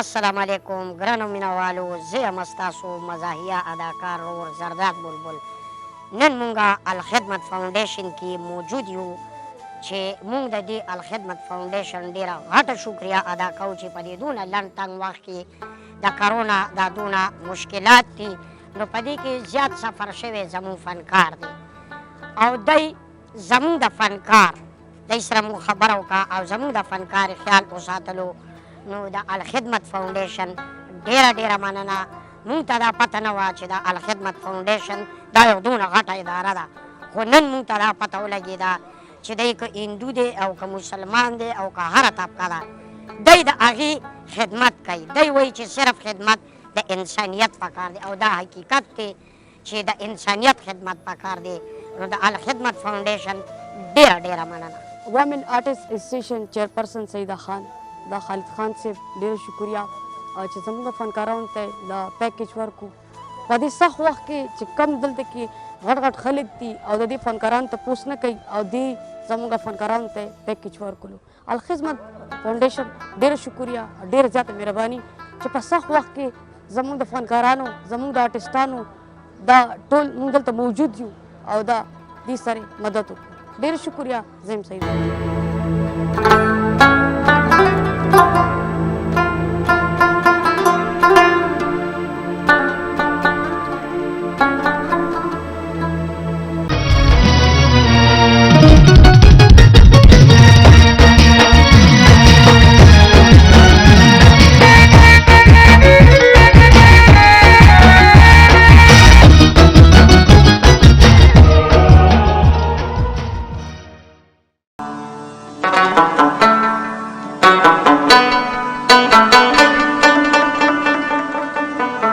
السلام علیکم ګرانو مینوالو، زه یم ستاسو مزاحیه اداکار رور زرداد بلبل. نن مونږه الخدمت فاونډیشن کې موجود یو چې مونږ د دې الخدمت فاونډیشن ډېره غټه شکریه ادا کوو چې په دې دونه لنډ تنګ وخت کې د کرونا دا دونه مشکلات دي، نو په دې کې زیات سفر شوی زموږ فنکار دی او دی زموږ د فنکار دی سره مو خبره وکړه او زموږ د فنکار خیال وساتلو. نو د الخدمت فاونډیشن ډېره مننه. مونږ ته دا پته نه وه چې د الخدمت فاونډیشن دا یو دونه غټه اداره ده، خو نن مونږ ته دا پته ولګېده چې دی که هندو دی او که مسلمان دی او که هره طبقه ده، دی د هغې خدمت کوي. دی وایي چې صرف خدمت د انسانیت پکار دی او دا حقیقت دی چې د انسانیت خدمت پکار دی. نو د الخدمت فاونډیشن ډېره مننه. وومن آرټسټ اسوسییشن چیرپرسن سیده خان، دا خالد خان صاحب ډېره شکریه چې زموږ فنکارانو ته دا پیکیج ورکړو په دې سخت وخت کې چې کم دلته کې غټ خلک دي او د دې فنکارانو تپوس نه کوي او دې زموږ فنکارانو ته پیکیج ورکړو. الخدمت فاونډیشن ډېره شکریه، ډېره زیاته مهرباني چې په سخت وخت کې زموږ د فنکارانو زموږ د آرټسټانو دا ټول موږ دلته موجود یو او دا دې سره مدد وکړو. ډېره شکریه. زه یم سعید.